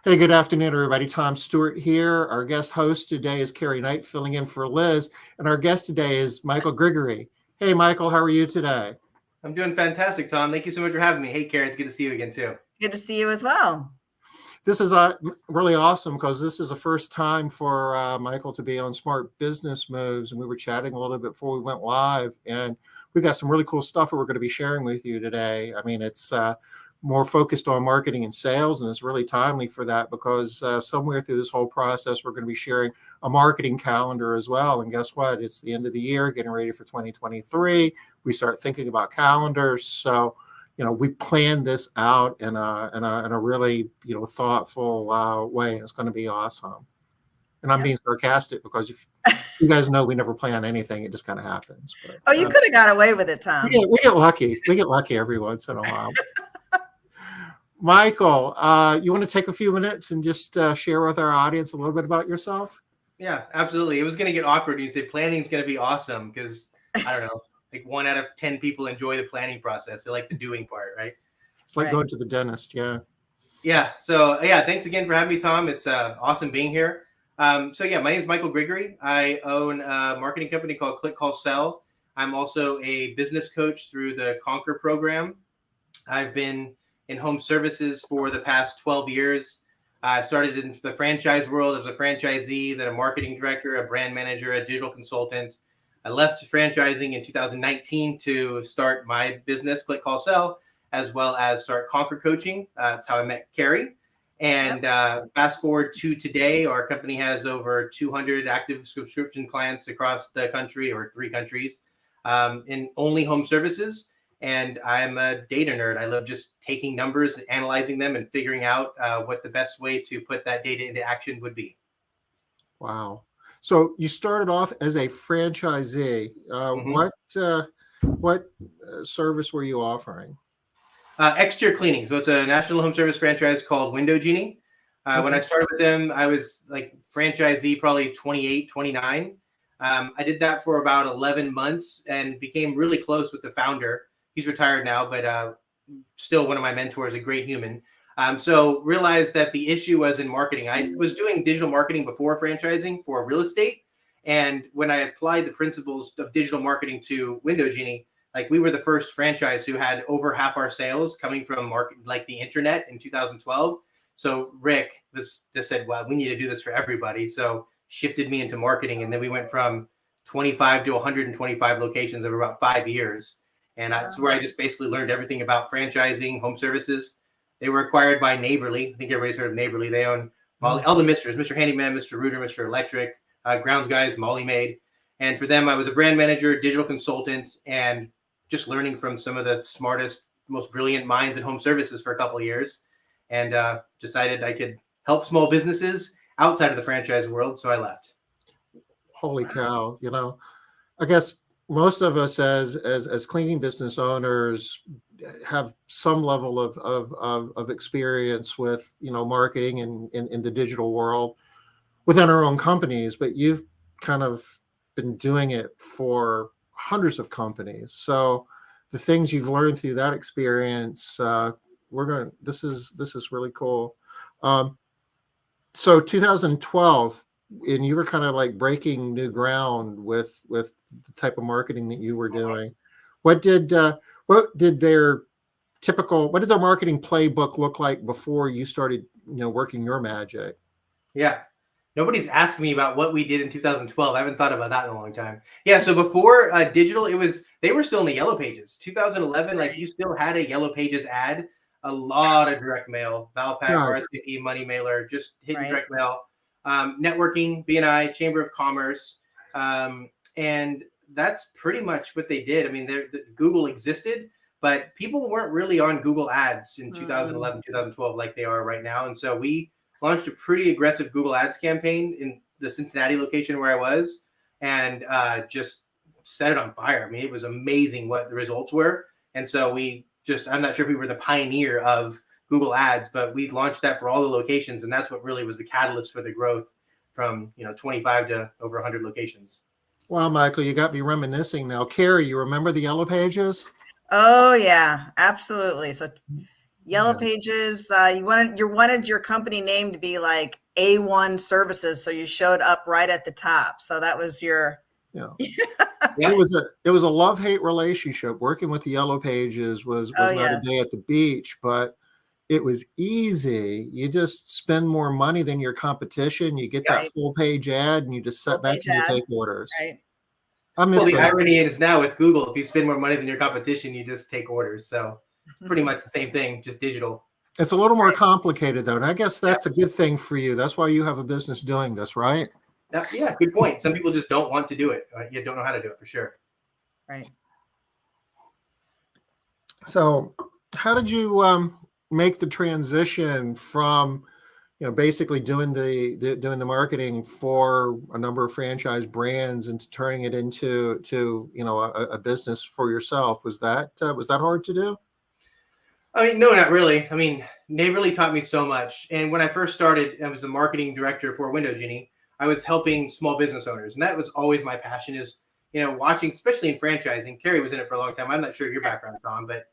Hey, good afternoon, everybody. Tom Stewart here. Our guest host today is Carrie Knight, filling in for Liz. And our guest today is Michael Grigery. Hey, Michael, how are you today? I'm doing fantastic, Tom. Thank you so much for having me. Hey, Karen, it's good to see you again, too. Good to see you as well. This is really awesome because this is the first time for Michael to be on Smart Business Moves. And we were chatting a little bit before we went live. And we've got some really cool stuff that we're going to be sharing with you today. I mean, it's more focused on marketing and sales, and it's really timely for that because somewhere through this whole process, we're going to be sharing a marketing calendar as well. And guess what? It's the end of the year, getting ready for 2023. We start thinking about calendars. So, we planned this out in a really, thoughtful way. And it's going to be awesome. And I'm being sarcastic because if you guys know we never plan anything, it just kind of happens. But, you could have got away with it, Tom. We get lucky. We get lucky every once in a while. Michael, you want to take a few minutes and just share with our audience a little bit about yourself? Yeah, absolutely. It was going to get awkward when you say planning is going to be awesome because, I don't know, like 1 out of 10 people enjoy the planning process. They like the doing part, right? It's like going to the dentist, yeah. Yeah. So, thanks again for having me, Tom. It's awesome being here. My name is Michael Grigery. I own a marketing company called Click, Call, Sell. I'm also a business coach through the Conquer program. I've been in home services for the past 12 years. I started in the franchise world as a franchisee, then a marketing director, a brand manager, a digital consultant. I left franchising in 2019 to start my business, Click, Call, Sell, as well as start Conquer Coaching. That's how I met Carrie. And fast forward to today, our company has over 200 active subscription clients across the country, or 3 countries, in only home services. And I'm a data nerd. I love just taking numbers, analyzing them, and figuring out what the best way to put that data into action would be. Wow. So you started off as a franchisee. What service were you offering? Exterior cleaning. So it's a national home service franchise called Window Genie. When I started with them, I was like franchisee, probably 28, 29. I did that for about 11 months and became really close with the founder. He's retired now, but still one of my mentors, a great human. So realized that the issue was in marketing. I was doing digital marketing before franchising for real estate. And when I applied the principles of digital marketing to Window Genie, like we were the first franchise who had over half our sales coming from like the internet in 2012. So Rick just said, well, we need to do this for everybody. So shifted me into marketing. And then we went from 25 to 125 locations over about 5 years. And that's where I just basically learned everything about franchising, home services. They were acquired by Neighborly. I think everybody's heard of Neighborly. They own all the Misters, Mr. Handyman, Mr. Rooter, Mr. Electric, Grounds Guys, Molly Maid. And for them, I was a brand manager, digital consultant, and just learning from some of the smartest, most brilliant minds in home services for a couple of years. And decided I could help small businesses outside of the franchise world. So I left. Holy cow. I guess most of us as cleaning business owners have some level of experience with, marketing and in the digital world within our own companies, but you've kind of been doing it for hundreds of companies. So the things you've learned through that experience, this is really cool. So 2012, and you were kind of like breaking new ground with the type of marketing that you were doing. What did their marketing playbook look like before you started, working your magic? Yeah. Nobody's asked me about what we did in 2012. I haven't thought about that in a long time. Yeah. So before digital, they were still in the yellow pages. 2011, like you still had a yellow pages ad, a lot of direct mail, Valpak, RSVP, Money Mailer, just hitting direct mail. Networking, BNI, Chamber of Commerce. And that's pretty much what they did. I mean, Google existed, but people weren't really on Google ads in 2011, 2012 like they are right now. And so we launched a pretty aggressive Google ads campaign in the Cincinnati location where I was and just set it on fire. I mean, it was amazing what the results were. And so I'm not sure if we were the pioneer of Google ads, but we launched that for all the locations. And that's what really was the catalyst for the growth from, 25 to over 100 locations. Wow, Michael, you got me reminiscing now. Carrie, you remember the yellow pages? Oh, yeah, absolutely. So, Yellow Yeah. Pages, you wanted your company name to be like A1 Services, so you showed up right at the top. So that was your You know, Yeah. it was a love-hate relationship. Working with the Yellow Pages oh was not a yes, day at the beach, but it was easy. You just spend more money than your competition. You get that right. full page ad and you just Full sit back page and you ad, take orders. right? I Well, miss the those. irony is now with Google, if you spend more money than your competition, you just take orders. So it's pretty much the same thing, just digital. It's a little more Right. complicated though. And I guess that's a good thing for you. That's why you have a business doing this, right? Yeah, good point. Some people just don't want to do it. You don't know how to do it for sure. Right. So how did you make the transition from basically doing the marketing for a number of franchise brands and turning it into a business for yourself? Was that hard to do? I mean, no, not really. I mean, Neighborly taught me so much. And when I first started, I was a marketing director for Window Genie. I was helping small business owners, and that was always my passion. Is watching, especially in franchising. Carrie was in it for a long time. I'm not sure your background, Tom, but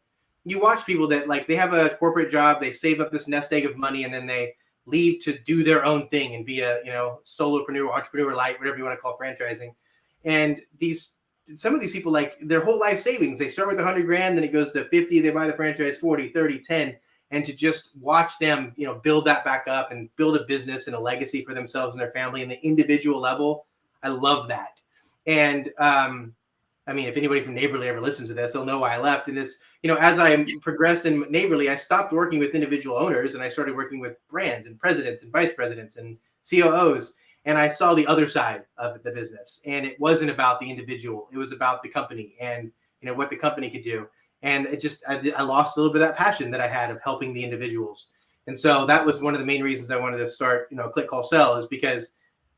you watch people that like they have a corporate job, they save up this nest egg of money, and then they leave to do their own thing and be a solopreneur, entrepreneur, light, whatever you want to call franchising. And some of these people, like their whole life savings, they start with 100 grand, then it goes to 50, they buy the franchise 40, 30, 10. And to just watch them, build that back up and build a business and a legacy for themselves and their family in the individual level. I love that. And I mean, if anybody from Neighborly ever listens to this, they'll know why I left. And it's, as I progressed in Neighborly, I stopped working with individual owners and I started working with brands and presidents and vice presidents and COOs. And I saw the other side of the business. And it wasn't about the individual. It was about the company and, what the company could do. And it just, I lost a little bit of that passion that I had of helping the individuals. And so that was one of the main reasons I wanted to start, Click, Call, Sell, is because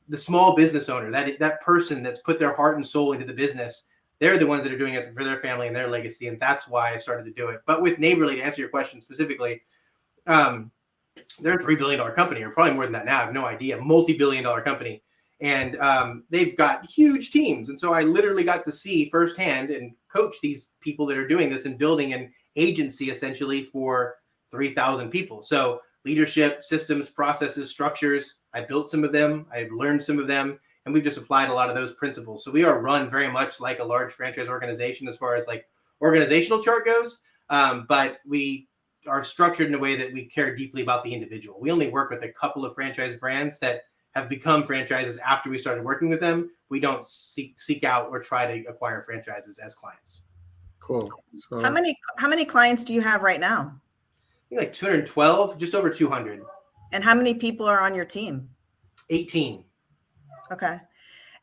the small business owner, that person that's put their heart and soul into the business, they're the ones that are doing it for their family and their legacy. And that's why I started to do it. But with Neighborly, to answer your question specifically, they're a $3 billion company, or probably more than that now. I have no idea. Multi-billion-dollar company. And they've got huge teams. And so I literally got to see firsthand and coach these people that are doing this and building an agency essentially for 3,000 people. So leadership, systems, processes, structures. I built some of them. I've learned some of them. And we've just applied a lot of those principles. So we are run very much like a large franchise organization as far as like organizational chart goes. But we are structured in a way that we care deeply about the individual. We only work with a couple of franchise brands that have become franchises after we started working with them. We don't seek out or try to acquire franchises as clients. Cool. So How many clients do you have right now? I think like 212, just over 200. And how many people are on your team? 18. Okay.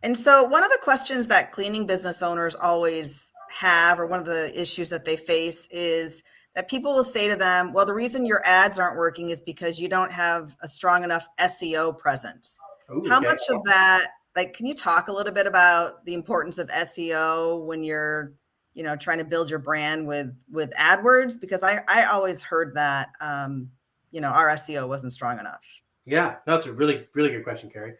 And so one of the questions that cleaning business owners always have, or one of the issues that they face, is that people will say to them, well, the reason your ads aren't working is because you don't have a strong enough SEO presence. Ooh, How okay. much of that, like, can you talk a little bit about the importance of SEO when you're, trying to build your brand with AdWords? Because I always heard that, our SEO wasn't strong enough. Yeah, no, that's a really, really good question, Carrie.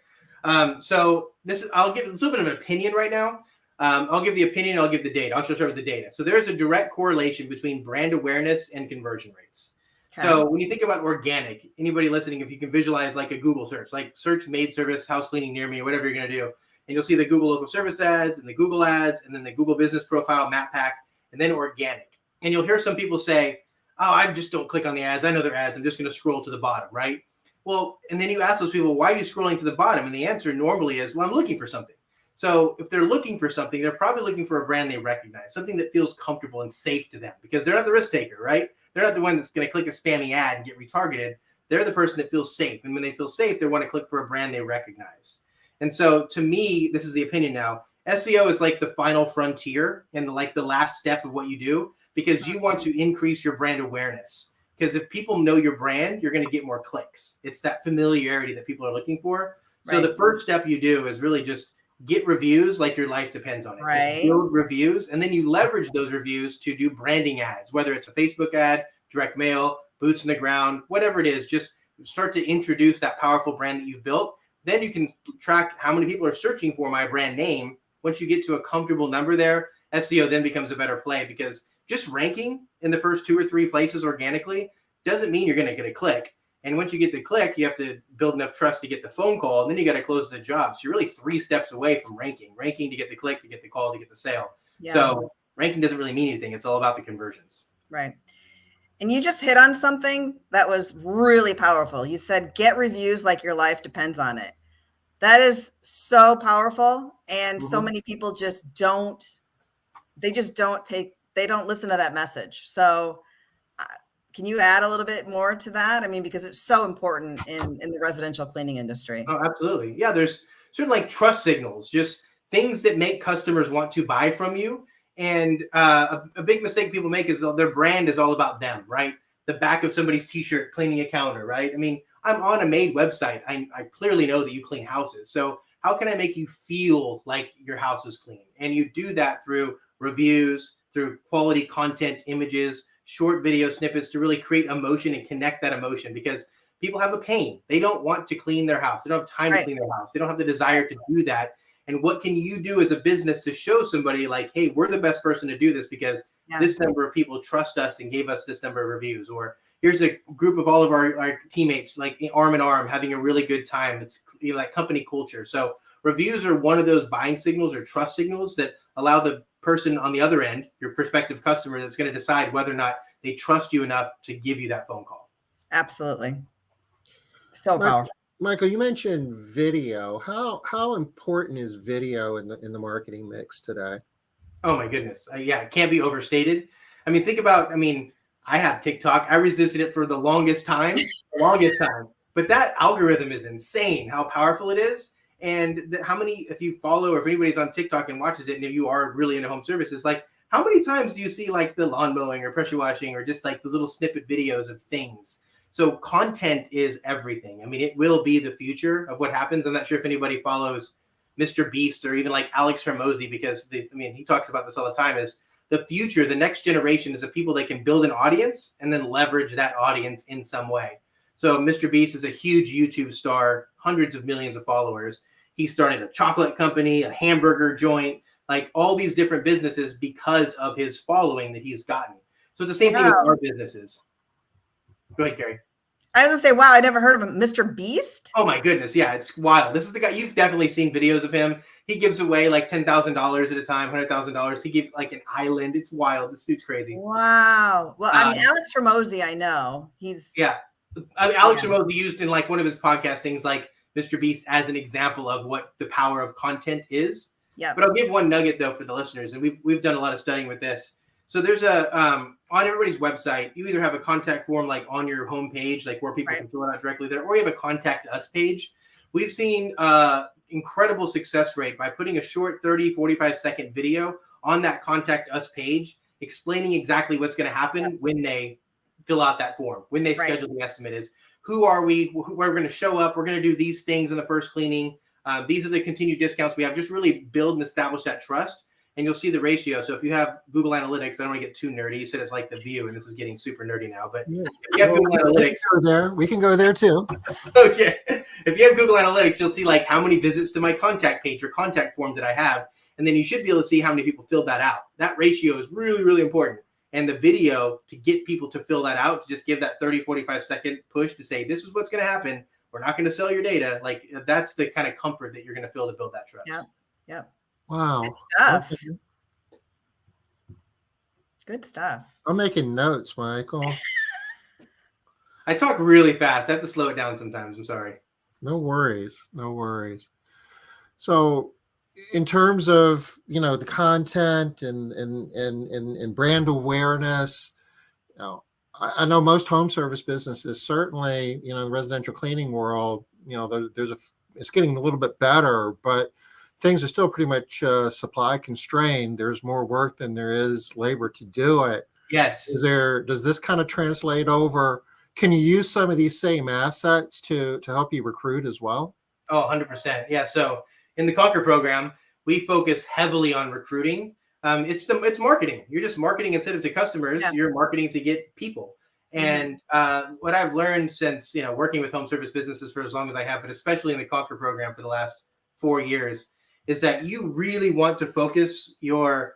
So I'll give a little bit of an opinion right now. I'll give the opinion. I'll give the data. I'll just start with the data. So there's a direct correlation between brand awareness and conversion rates. Okay. So when you think about organic, anybody listening, if you can visualize like a Google search, like search maid service, house cleaning near me, or whatever you're going to do, and you'll see the Google local service ads and the Google ads, and then the Google business profile map pack, and then organic. And you'll hear some people say, oh, I just don't click on the ads. I know they're ads. I'm just going to scroll to the bottom, right? Well, and then you ask those people, why are you scrolling to the bottom? And the answer normally is, well, I'm looking for something. So if they're looking for something, they're probably looking for a brand they recognize, something that feels comfortable and safe to them, because they're not the risk taker, right? They're not the one that's going to click a spammy ad and get retargeted. They're the person that feels safe. And when they feel safe, they want to click for a brand they recognize. And so to me, this is the opinion now, SEO is like the final frontier and like the last step of what you do, because you want to increase your brand awareness. Because if people know your brand, you're going to get more clicks. It's that familiarity that people are looking for. So the first step you do is really just get reviews like your life depends on it. Right. Just build reviews, and then you leverage those reviews to do branding ads, whether it's a Facebook ad, direct mail, boots on the ground, whatever it is. Just start to introduce that powerful brand that you've built. Then you can track how many people are searching for my brand name. Once you get to a comfortable number there, SEO then becomes a better play, because just ranking in the first 2 or 3 places organically doesn't mean you're going to get a click. And once you get the click, you have to build enough trust to get the phone call, and then you got to close the job. So you're really 3 steps away from ranking to get the click, to get the call, to get the sale. Yeah. So ranking doesn't really mean anything. It's all about the conversions. Right. And you just hit on something that was really powerful. You said, get reviews like your life depends on it. That is so powerful. And so many people they don't listen to that message. So can you add a little bit more to that? I mean, because it's so important in the residential cleaning industry. Oh, absolutely. Yeah. There's certain like trust signals, just things that make customers want to buy from you. And a big mistake people make is their brand is all about them, right? The back of somebody's t-shirt, cleaning a counter, right? I mean, I'm on a made website. I clearly know that you clean houses. So how can I make you feel like your house is clean? And you do that through reviews, through quality content, images, short video snippets to really create emotion and connect that emotion, because people have a pain. They don't want to clean their house. They don't have time to clean their house. They don't have the desire to do that. And what can you do as a business to show somebody like, hey, we're the best person to do this because this number of people trust us and gave us this number of reviews? Or here's a group of all of our teammates, like arm in arm, having a really good time. It's like company culture. So reviews are one of those buying signals or trust signals that allow the person on the other end, your prospective customer, that's going to decide whether or not they trust you enough to give you that phone call. Absolutely. So powerful. Michael, you mentioned video. How important is video in the marketing mix today? Oh my goodness. Yeah, it can't be overstated. I mean, think about, I have TikTok. I resisted it for the longest time, but that algorithm is insane, how powerful it is. And how many, if you follow, or if anybody's on TikTok and watches it, and if you are really into home services, like how many times do you see like the lawn mowing or pressure washing or just like the little snippet videos of things? So content is everything. I mean, it will be the future of what happens. I'm not sure if anybody follows Mr. Beast or even like Alex Hermosi, because he talks about this all the time, is the future, the next generation is of people that can build an audience and then leverage that audience in some way. So Mr. Beast is a huge YouTube star, hundreds of millions of followers. He started a chocolate company, a hamburger joint, like all these different businesses because of his following that he's gotten. So it's the same thing with our businesses. Go ahead, Gary. I was going to say, wow, I never heard of him. Mr. Beast? Oh, my goodness. Yeah, it's wild. This is the guy. You've definitely seen videos of him. He gives away like $10,000 at a time, $100,000. He gives like an island. It's wild. This dude's crazy. Wow. Well, Alex Hermosi, I know. Alex Hermosi used in like one of his podcast things like Mr. Beast as an example of what the power of content is. Yeah. But I'll give one nugget though for the listeners, and we've done a lot of studying with this. So there's on everybody's website, you either have a contact form like on your homepage, like where people can fill it out directly there, or you have a contact us page. We've seen incredible success rate by putting a short 30, 45-second video on that contact us page, explaining exactly what's going to happen when they fill out that form, when they schedule the estimate is, who are we, we're going to show up, we're going to do these things in the first cleaning. These are the continued discounts we have. Just really build and establish that trust. And you'll see the ratio. So if you have Google Analytics, I don't want to get too nerdy. You said it's like the view, and this is getting super nerdy now. But if you have Google Analytics, we can go there too. Okay. If you have Google Analytics, you'll see like how many visits to my contact page or contact form that I have. And then you should be able to see how many people filled that out. That ratio is really, really important. And the video to get people to fill that out, to just give that 30, 45-second push to say, this is what's going to happen. We're not going to sell your data. Like that's the kind of comfort that you're going to feel to build that trust. Yep. Yep. Wow. Good stuff. Okay. Good stuff. I'm making notes, Michael. I talk really fast. I have to slow it down sometimes. I'm sorry. No worries. No worries. So in terms of, the content and brand awareness, I know most home service businesses, certainly, the residential cleaning world, it's getting a little bit better, but things are still pretty much supply constrained. There's more work than there is labor to do it. Yes. Does this kind of translate over? Can you use some of these same assets to help you recruit as well? Oh, 100%. Yeah. So in the Conquer program, we focus heavily on recruiting. It's marketing. You're just marketing instead of to customers. Yeah. You're marketing to get people. And what I've learned since, working with home service businesses for as long as I have, but especially in the Conquer program for the last 4 years, is that you really want to focus your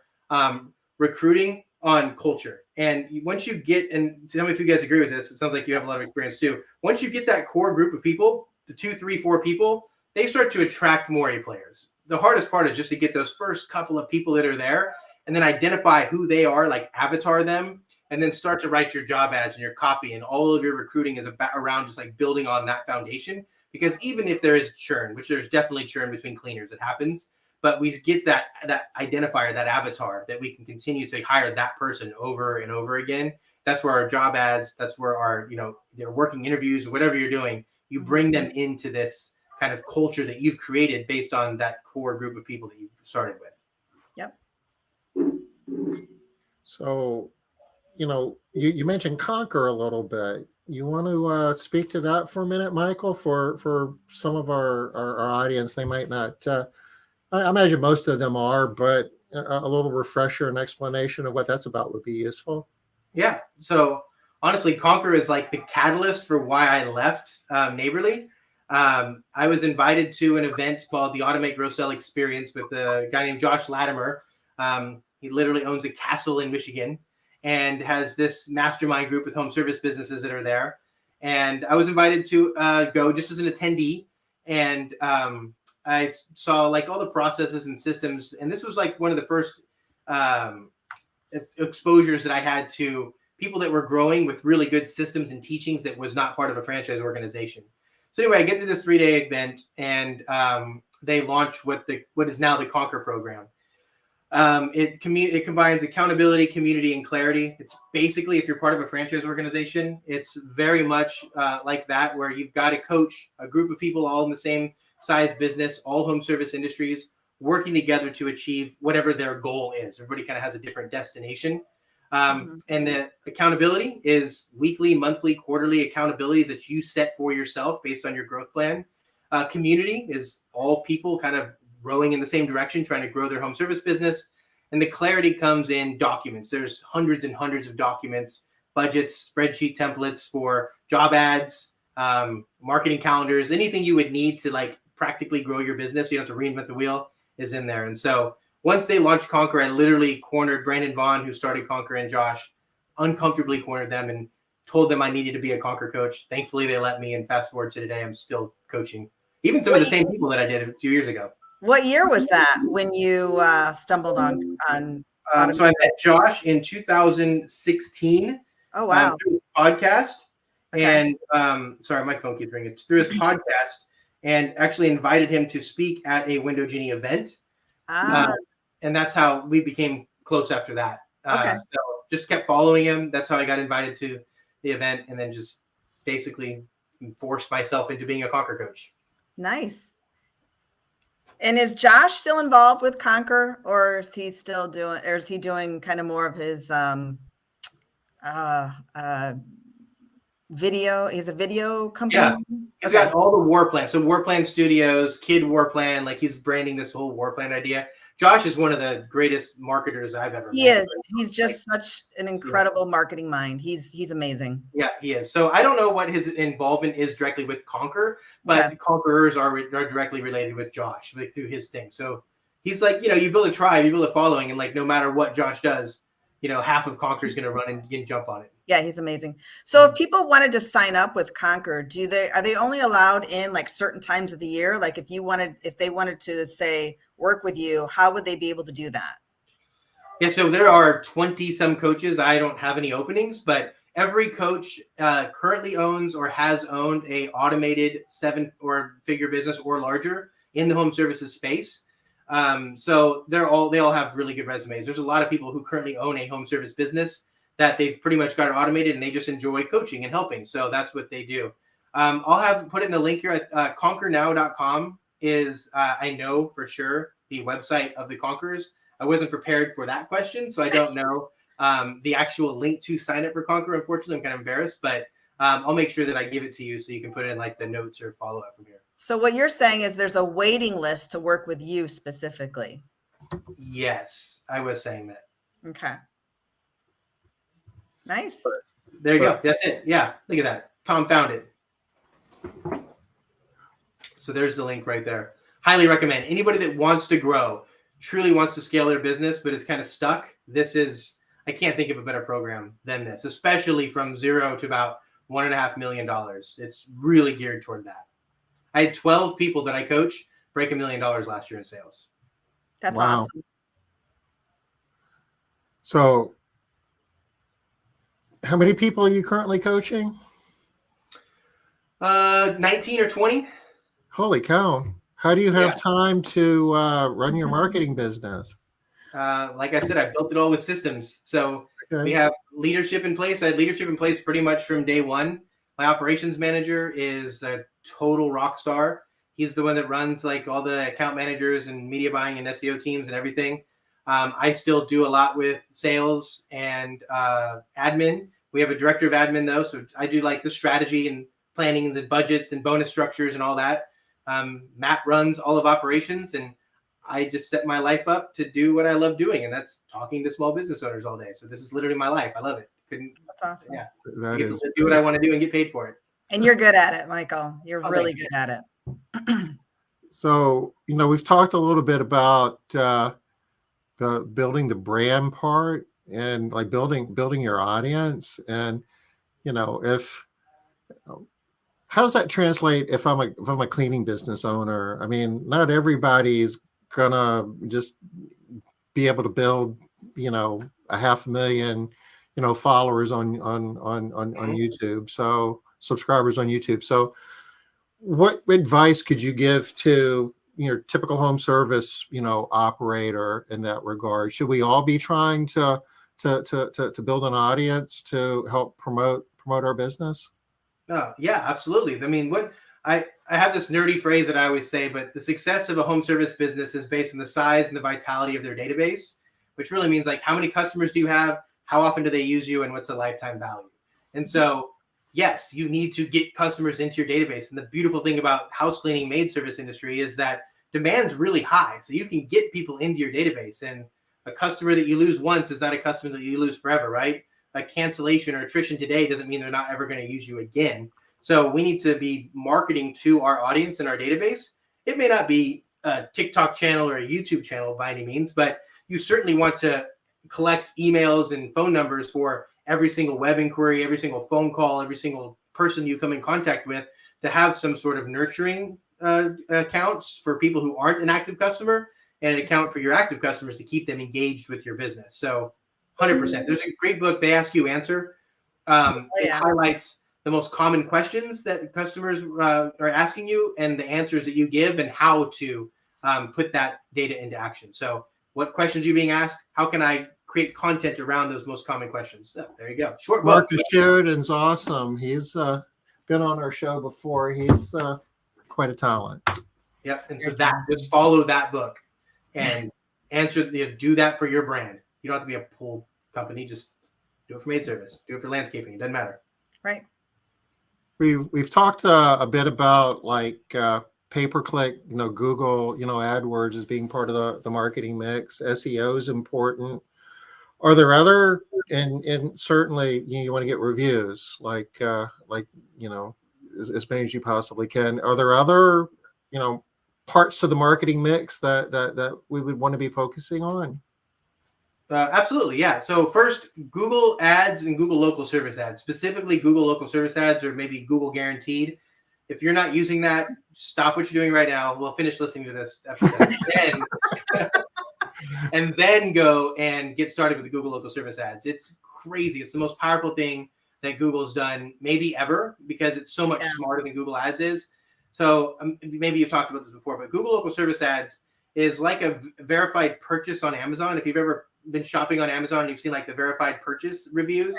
recruiting on culture. And once you get, and tell me if you guys agree with this, it sounds like you have a lot of experience too. Once you get that core group of people, the 2, 3, 4 people, they start to attract more A players. The hardest part is just to get those first couple of people that are there and then identify who they are, like avatar them, and then start to write your job ads and your copy, and all of your recruiting is around just like building on that foundation. Because even if there is churn, which there's definitely churn between cleaners, it happens, but we get that identifier, that avatar, that we can continue to hire that person over and over again. That's where our job ads, that's where our, their working interviews, or whatever you're doing, you bring them into this kind of culture that you've created based on that core group of people that you started with. Yep. So, you mentioned Conquer a little bit. You want to speak to that for a minute, Michael, for some of our audience? They might not, I imagine most of them are, but a little refresher and explanation of what that's about would be useful. Yeah. So honestly, Conquer is like the catalyst for why I left Neighborly. I was invited to an event called the Automate Grow Sell Experience with a guy named Josh Latimer. He literally owns a castle in Michigan and has this mastermind group with home service businesses that are there. And I was invited to go just as an attendee. And I saw like all the processes and systems. And this was like one of the first exposures that I had to people that were growing with really good systems and teachings that was not part of a franchise organization. So anyway, I get to this 3-day event, and they launch what is now the Conquer program. It combines accountability, community, and clarity. It's basically, if you're part of a franchise organization, it's very much like that, where you've got to coach a group of people all in the same size business, all home service industries, working together to achieve whatever their goal is. Everybody kind of has a different destination. And the accountability is weekly, monthly, quarterly accountabilities that you set for yourself based on your growth plan. Community is all people kind of rowing in the same direction, trying to grow their home service business. And the clarity comes in documents. There's hundreds and hundreds of documents, budgets, spreadsheet templates for job ads, marketing calendars, anything you would need to like practically grow your business. You don't have to reinvent the wheel is in there. And so once they launched Conquer, I literally cornered Brandon Vaughn, who started Conquer, and Josh, uncomfortably cornered them and told them I needed to be a Conquer coach. Thankfully, they let me, and fast forward to today, I'm still coaching. Even some of the same people that I did a few years ago. What year was that when you stumbled on so I met Josh in 2016. Oh, wow. Through his podcast. Okay. And sorry, my phone keeps ringing. It's through his podcast, and actually invited him to speak at a Window Genie event. And that's how we became close after that. Okay. So just kept following him. That's how I got invited to the event, and then just basically forced myself into being a Conquer coach. Nice. And is Josh still involved with Conquer, or is he doing kind of more of his video? He's a video company. Yeah, he's got all the War Plan. So War Plan Studios, Kid War Plan, like he's branding this whole War Plan idea. Josh is one of the greatest marketers I've ever met. He is. He's just such an incredible marketing mind. He's amazing. Yeah, he is. So I don't know what his involvement is directly with Conquer, but Conquerors are directly related with Josh, like through his thing. So he's like, you build a tribe, you build a following, and like no matter what Josh does, half of Conquer is going to run and jump on it. Yeah, he's amazing. So if people wanted to sign up with Conquer, are they only allowed in like certain times of the year? Like if they wanted to say work with you, how would they be able to do that? Yeah, so there are 20 some coaches. I don't have any openings, but every coach currently owns or has owned a automated 7-figure business or larger in the home services space. So they all have really good resumes. There's a lot of people who currently own a home service business that they've pretty much got it automated, and they just enjoy coaching and helping. So that's what they do. I'll put in the link here. Conquernow.com is, I know for sure, the website of the Conquerors. I wasn't prepared for that question, so I don't know the actual link to sign up for Conquer. Unfortunately, I'm kind of embarrassed, but I'll make sure that I give it to you so you can put it in like the notes or follow up from here. So what you're saying is there's a waiting list to work with you specifically. Yes, I was saying that. Okay. Nice. There you go. That's it. Yeah, look at that. Tom found it. So there's the link right there. Highly recommend. Anybody that wants to grow, truly wants to scale their business, but is kind of stuck. I can't think of a better program than this, especially from 0 to about $1.5 million. It's really geared toward that. I had 12 people that I coach break $1 million last year in sales. That's Wow. awesome. So how many people are you currently coaching? 19 or 20. Holy cow. How do you have Yeah. time to run your marketing business? Like I said, I built it all with systems. So we have leadership in place. I had leadership in place pretty much from day one. My operations manager is a total rock star. He's the one that runs like all the account managers and media buying and SEO teams and everything. I still do a lot with sales and admin. We have a director of admin though. So I do like the strategy and planning and the budgets and bonus structures and all that. Matt runs all of operations, and I just set my life up to do what I love doing, and that's talking to small business owners all day. So this is literally my life. I love it. That's awesome. Yeah. That I get is to do what I want to do and get paid for it. And you're good at it, Michael. You're Oh, really thanks. good at it. so, we've talked a little bit about the building the brand part and like building your audience. And, if how does that translate if I'm a cleaning business owner? I mean, not everybody's gonna just be able to build, a 500,000, followers on YouTube. So subscribers on YouTube. So what advice could you give to your typical home service, operator in that regard? Should we all be trying to build an audience to help promote our business? Oh, yeah, absolutely. I mean, what I have this nerdy phrase that I always say, but the success of a home service business is based on the size and the vitality of their database, which really means like how many customers do you have, how often do they use you, and what's the lifetime value. And so, yes, you need to get customers into your database. And the beautiful thing about house cleaning maid service industry is that demand's really high. So you can get people into your database, and a customer that you lose once is not a customer that you lose forever, right? A cancellation or attrition today doesn't mean they're not ever going to use you again. So we need to be marketing to our audience and our database. It may not be a TikTok channel or a YouTube channel by any means, but you certainly want to collect emails and phone numbers for every single web inquiry, every single phone call, every single person you come in contact with, to have some sort of nurturing accounts for people who aren't an active customer, and an account for your active customers to keep them engaged with your business. So 100%. There's a great book, They Ask You Answer. It highlights the most common questions that customers are asking you and the answers that you give and how to put that data into action. So what questions are you being asked? How can I create content around those most common questions? So there you go. Short book. Marcus Sheridan's awesome. He's been on our show before. He's quite a talent. Yeah. And so just follow that book and do that for your brand. You don't have to be a pool company. Just do it for maid service. Do it for landscaping. It doesn't matter. Right. We've talked a bit about like pay-per-click, Google, AdWords as being part of the marketing mix. SEO is important. Are there other, and certainly you want to get reviews, like as many as you possibly can. Are there other, parts of the marketing mix that we would want to be focusing on? Absolutely, yeah. So first, Google Ads and Google Local Service Ads, specifically Google Local Service Ads or maybe Google Guaranteed. If you're not using that, stop what you're doing right now. We'll finish listening to this episode. and then go and get started with the Google Local Service Ads. It's crazy. It's the most powerful thing that Google's done maybe ever, because it's so much smarter than Google Ads is. So maybe you've talked about this before, but Google Local Service Ads is like a verified purchase on Amazon. If you've ever been shopping on Amazon, you've seen like the verified purchase reviews,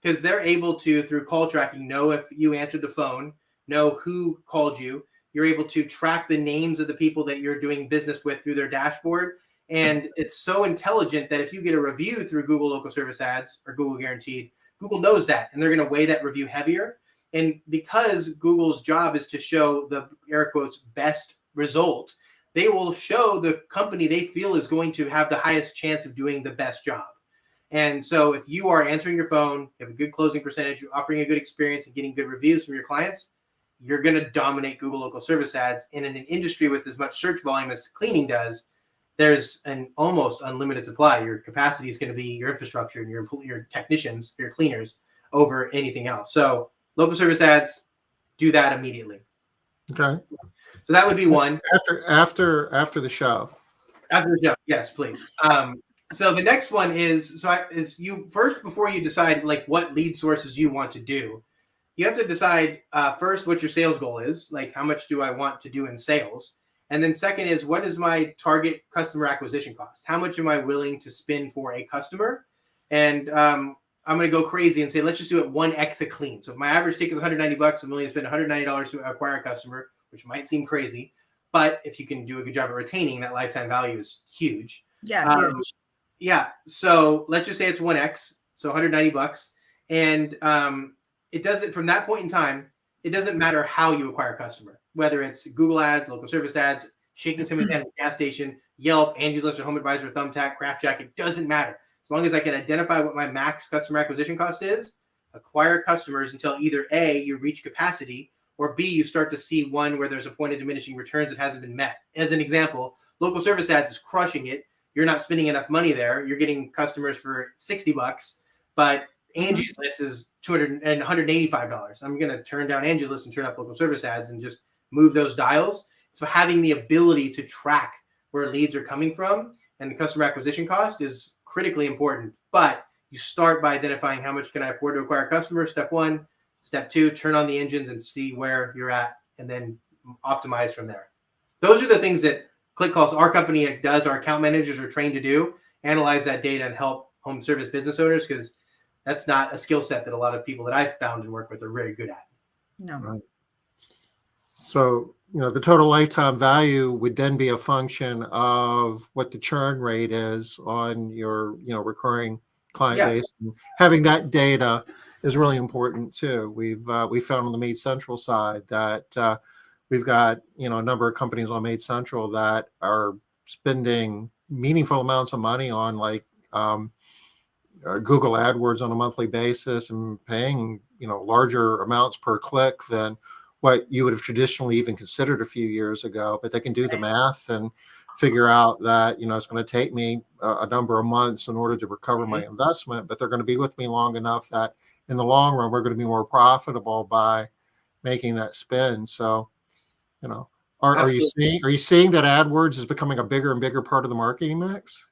because they're able to, through call tracking, know if you answered the phone, know who called you. You're able to track the names of the people that you're doing business with through their dashboard. And it's so intelligent that if you get a review through Google Local Service Ads or Google Guaranteed, Google knows that, and they're going to weigh that review heavier. And because Google's job is to show the air quotes best result, they will show the company they feel is going to have the highest chance of doing the best job. And so if you are answering your phone, you have a good closing percentage, you're offering a good experience and getting good reviews from your clients, you're going to dominate Google Local Service Ads. And in an industry with as much search volume as cleaning does, there's an almost unlimited supply. Your capacity is going to be your infrastructure and your technicians, your cleaners over anything else. So local service ads, do that immediately. Okay. So that would be one. After the show. After the show, yes, please. So the next one is you first, before you decide like what lead sources you want to do, you have to decide first what your sales goal is, like how much do I want to do in sales, and then second is what is my target customer acquisition cost? How much am I willing to spend for a customer? And I'm going to go crazy and say let's just do it 1x a clean. So if my average ticket is $190, I'm willing to spend $190 to acquire a customer, which might seem crazy, but if you can do a good job at retaining, that lifetime value is huge. Yeah, huge. Yeah. So let's just say it's 1x, so $190, and it doesn't, from that point in time, it doesn't matter how you acquire a customer, whether it's Google ads, local service ads, shaking somebody down at a gas station, Yelp, Angie's List, or Home Advisor, Thumbtack, Craft Jack, it doesn't matter. As long as I can identify what my max customer acquisition cost is, acquire customers until either A, you reach capacity, or B, you start to see one where there's a point of diminishing returns that hasn't been met. As an example, local service ads is crushing it. You're not spending enough money there. You're getting customers for $60, but Angie's List is $185. I'm going to turn down Angie's List and turn up local service ads and just move those dials. So having the ability to track where leads are coming from and the customer acquisition cost is critically important. But you start by identifying how much can I afford to acquire customers, step one. Step two, turn on the engines and see where you're at and then optimize from there. Those are the things that ClickCalls, our company, does. Our account managers are trained to do, analyze that data and help home service business owners, because that's not a skill set that a lot of people that I've found and work with are very good at. No. Right. So, the total lifetime value would then be a function of what the churn rate is on your, recurring client base. And having that data is really important too. We've found on the Made Central side that we've got a number of companies on Made Central that are spending meaningful amounts of money on like Google AdWords on a monthly basis and paying larger amounts per click than what you would have traditionally even considered a few years ago. But they can do the math and figure out that it's going to take me a number of months in order to recover my investment, but they're going to be with me long enough that in the long run we're going to be more profitable by making that spend. So are you seeing that AdWords is becoming a bigger and bigger part of the marketing mix?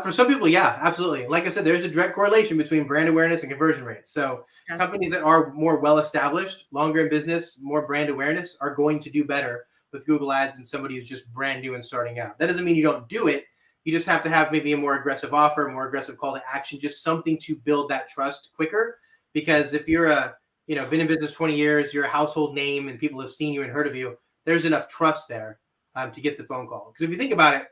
For some people, yeah, absolutely. Like I said, there's a direct correlation between brand awareness and conversion rates. So companies that are more well-established, longer in business, more brand awareness are going to do better with Google ads than somebody who's just brand new and starting out. That doesn't mean you don't do it. You just have to have maybe a more aggressive offer, more aggressive call to action, just something to build that trust quicker. Because if you're been in business 20 years, you're a household name and people have seen you and heard of you, there's enough trust there to get the phone call. Because if you think about it,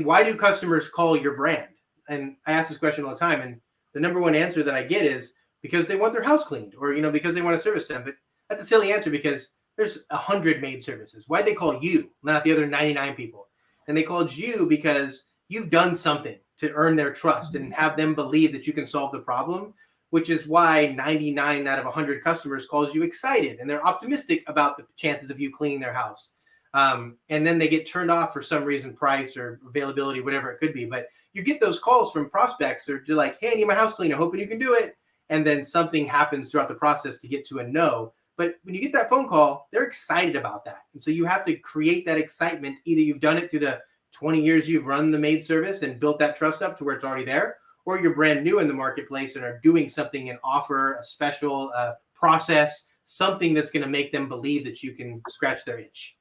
why do customers call your brand? And I ask this question all the time, and the number one answer that I get is because they want their house cleaned, or because they want a service done. But that's a silly answer because there's 100 maid services. Why'd they call you, not the other 99 people? And they called you because you've done something to earn their trust and have them believe that you can solve the problem, which is why 99 out of 100 customers calls you excited and they're optimistic about the chances of you cleaning their house. And then they get turned off for some reason, price or availability, whatever it could be. But you get those calls from prospects or they're like, hey, I need my house cleaned. I'm hoping you can do it. And then something happens throughout the process to get to a no. But when you get that phone call, they're excited about that. And so you have to create that excitement. Either you've done it through the 20 years you've run the maid service and built that trust up to where it's already there, or you're brand new in the marketplace and are doing something, an offer, a special process, something that's going to make them believe that you can scratch their itch.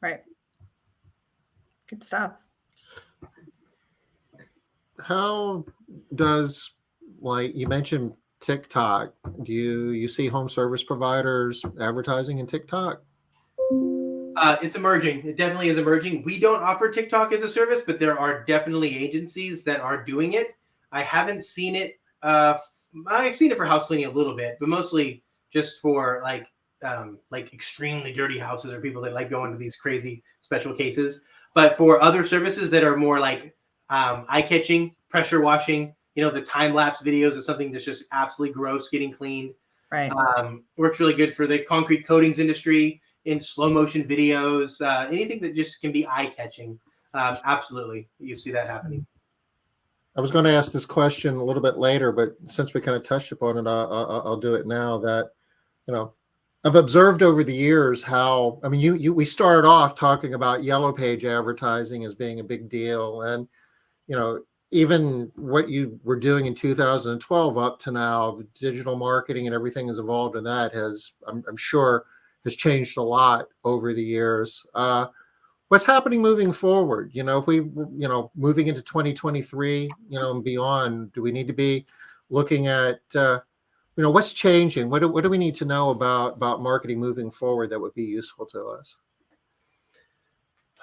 Right. Good stuff. How does, like you mentioned, TikTok, do you see home service providers advertising in TikTok? It's emerging. It definitely is emerging. We don't offer TikTok as a service, but there are definitely agencies that are doing it. I haven't seen it. I've seen it for house cleaning a little bit, but mostly just for like extremely dirty houses or people that like going to these crazy special cases. But for other services that are more like eye-catching, pressure washing, the time-lapse videos is something that's just absolutely gross getting cleaned. Right. Works really good for the concrete coatings industry in slow motion videos, anything that just can be eye-catching. absolutely, you see that happening. I was going to ask this question a little bit later, but since we kind of touched upon it, I'll do it now. That, I've observed over the years how, I mean, we started off talking about yellow page advertising as being a big deal, and even what you were doing in 2012 up to now, digital marketing and everything has evolved, and that has, I'm sure, has changed a lot over the years. What's happening moving forward? If we, moving into 2023, and beyond, do we need to be looking at, what's changing? What do we need to know about marketing moving forward that would be useful to us?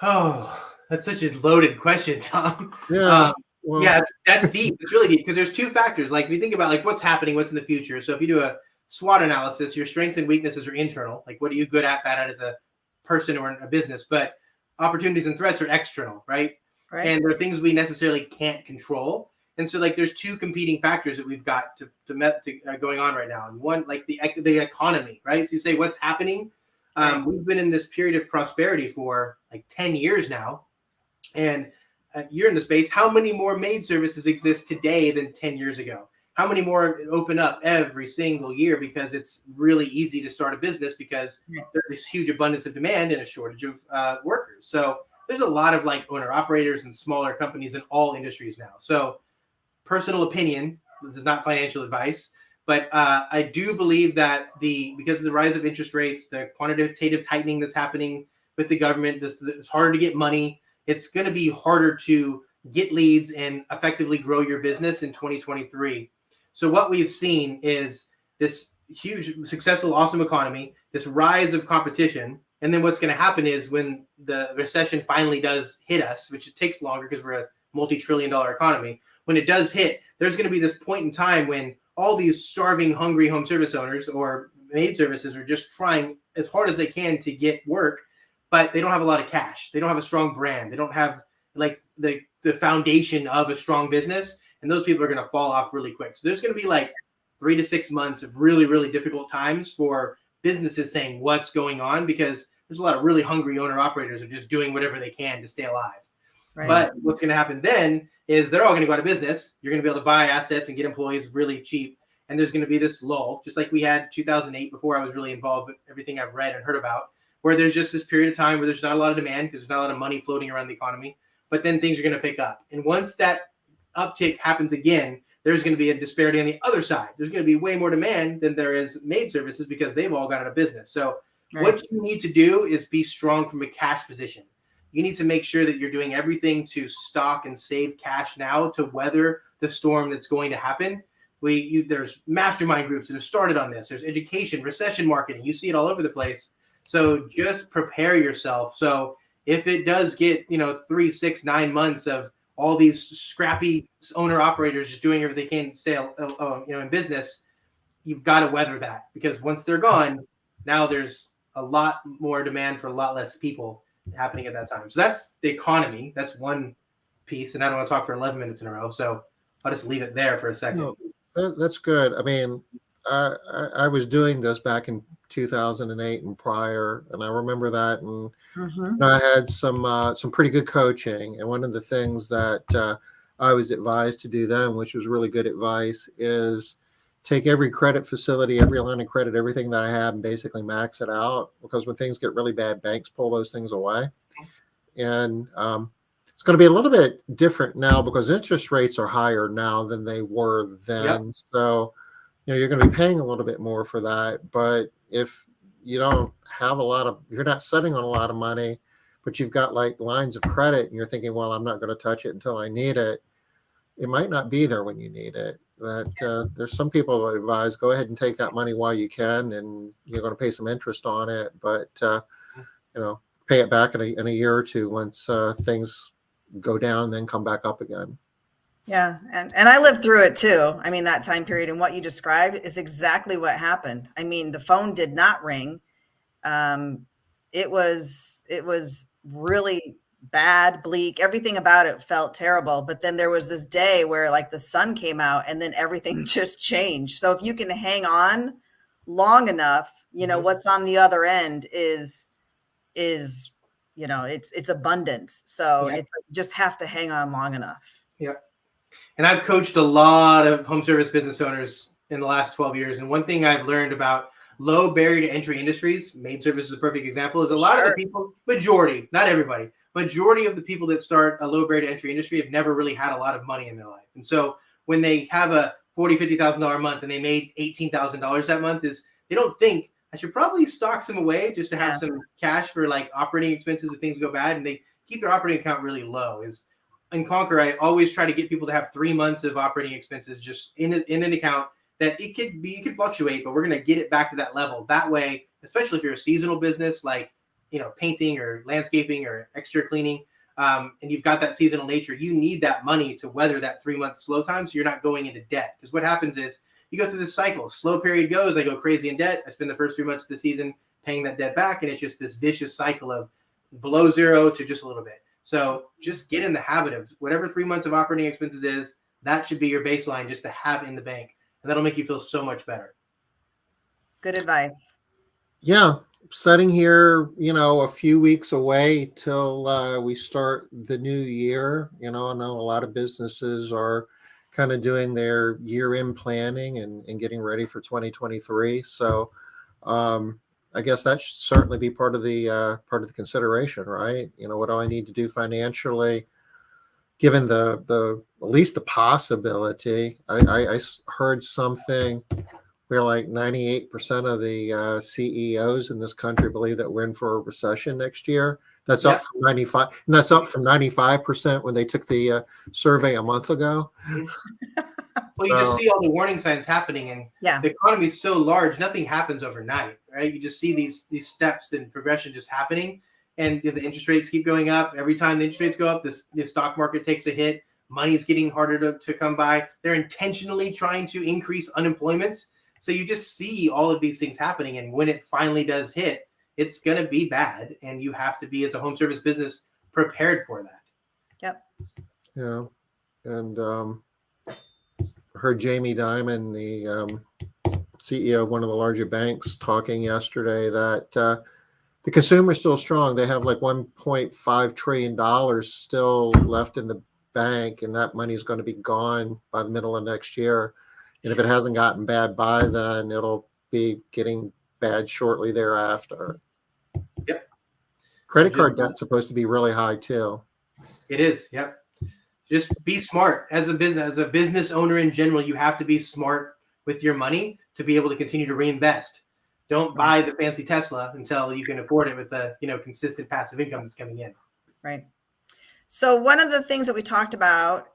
Oh, that's such a loaded question, Tom. Yeah. Well, yeah, that's deep. It's really deep because there's two factors. Like we think about like what's happening, what's in the future. So if you do a SWOT analysis, your strengths and weaknesses are internal. Like what are you good at, bad at as a person or in a business? But opportunities and threats are external, right? And there are things we necessarily can't control. And so like there's two competing factors that we've got to going on right now. And one, like the economy, right? So you say what's happening? We've been in this period of prosperity for like 10 years now. And you're in the space. How many more maid services exist today than 10 years ago? How many more open up every single year? Because it's really easy to start a business because there's this huge abundance of demand and a shortage of workers. So there's a lot of like owner operators and smaller companies in all industries now. So personal opinion, this is not financial advice, but I do believe that because of the rise of interest rates, the quantitative tightening that's happening with the government, it's harder to get money. It's going to be harder to get leads and effectively grow your business in 2023. So what we've seen is this huge, successful, awesome economy, this rise of competition. And then what's going to happen is when the recession finally does hit us, which it takes longer because we're a multi-trillion-dollar economy, when it does hit, there's going to be this point in time when all these starving, hungry home service owners or maid services are just trying as hard as they can to get work, but they don't have a lot of cash. They don't have a strong brand. They don't have like the foundation of a strong business. And those people are going to fall off really quick. So there's going to be like 3 to 6 months of really, really difficult times for businesses saying what's going on, because there's a lot of really hungry owner operators who are just doing whatever they can to stay alive. Right. But what's going to happen then is they're all going to go out of business. You're going to be able to buy assets and get employees really cheap. And there's going to be this lull, just like we had 2008 before I was really involved with everything I've read and heard about, where there's just this period of time where there's not a lot of demand because there's not a lot of money floating around the economy, but then things are going to pick up. And once that uptick happens again, there's going to be a disparity on the other side. There's going to be way more demand than there is maid services because they've all got out of business. So what you need to do is be strong from a cash position. You need to make sure that you're doing everything to stock and save cash now to weather the storm that's going to happen. There's mastermind groups that have started on this. There's education, recession marketing. You see it all over the place. So just prepare yourself. So if it does get, 3, 6, 9 months of all these scrappy owner operators just doing everything they can to stay, in business, you've got to weather that, because once they're gone, now there's a lot more demand for a lot less people happening at that time. So that's the economy. That's one piece. And I don't want to talk for 11 minutes in a row. So I'll just leave it there for a second. No, that's good. I mean, I was doing this back in 2008 and prior, and I remember that, and I had some pretty good coaching. And one of the things that I was advised to do then, which was really good advice, is take every credit facility, every line of credit, everything that I have, and basically max it out, because when things get really bad, banks pull those things away. And it's going to be a little bit different now because interest rates are higher now than they were then. Yep. So you're going to be paying a little bit more for that. But if you don't have you're not sitting on a lot of money, but you've got like lines of credit and you're thinking, well, I'm not going to touch it until I need it. It might not be there when you need it. There's some people who advise, go ahead and take that money while you can, and you're going to pay some interest on it, but pay it back in a year or two once things go down and then come back up again. Yeah. And I lived through it too. I mean, that time period and what you described is exactly what happened. I mean, the phone did not ring. It was really bad, bleak. Everything about it felt terrible. But then there was this day where like the sun came out and then everything just changed. So if you can hang on long enough, what's on the other end is it's abundance. So Yeah. it's like, you just have to hang on long enough. Yeah. And I've coached a lot of home service business owners in the last 12 years. And one thing I've learned about low barrier to entry industries, maid service is a perfect example, is a lot of the people, majority, not everybody, majority of the people that start a low barrier to entry industry have never really had a lot of money in their life. And so when they have a $40,000, $50,000 a month and they made $18,000 that month, is they don't think I should probably stock some away just to have some cash for like operating expenses if things go bad, and they keep their operating account really low. In Conquer, I always try to get people to have 3 months of operating expenses just in an account that it could fluctuate, but we're going to get it back to that level. That way, especially if you're a seasonal business like painting or landscaping or exterior cleaning, and you've got that seasonal nature, you need that money to weather that 3-month slow time so you're not going into debt. Because what happens is you go through this cycle. Slow period goes, I go crazy in debt. I spend the first 3 months of the season paying that debt back, and it's just this vicious cycle of below zero to just a little bit. So just get in the habit of whatever 3 months of operating expenses is, that should be your baseline just to have in the bank. And that'll make you feel so much better. Good advice. Yeah. Sitting here, a few weeks away till we start the new year. I know a lot of businesses are kind of doing their year-end planning and getting ready for 2023. So I guess that should certainly be part of the consideration, right? What do I need to do financially, given the at least the possibility? I heard something where like 98% of the CEOs in this country believe that we're in for a recession next year. That's up from 95, and that's up from 95% when they took the survey a month ago. Well, you just see all the warning signs happening, and the economy is so large, nothing happens overnight, right? You just see these steps and progression just happening, and the interest rates keep going up. Every time the interest rates go up, the stock market takes a hit. Money's getting harder to come by. They're intentionally trying to increase unemployment. So you just see all of these things happening, and when it finally does hit, it's going to be bad, and you have to be, as a home service business, prepared for that. Yep. Yeah, and heard Jamie Dimon, the CEO of one of the larger banks, talking yesterday that the consumer is still strong. They have like $1.5 trillion still left in the bank, and that money is going to be gone by the middle of next year. And if it hasn't gotten bad by then, it'll be getting bad shortly thereafter. Yep. Credit card debt's supposed to be really high too. It is. Yep. Just be smart as a business owner in general. You have to be smart with your money to be able to continue to reinvest. Don't buy the fancy Tesla until you can afford it with the consistent passive income that's coming in. Right. So one of the things that we talked about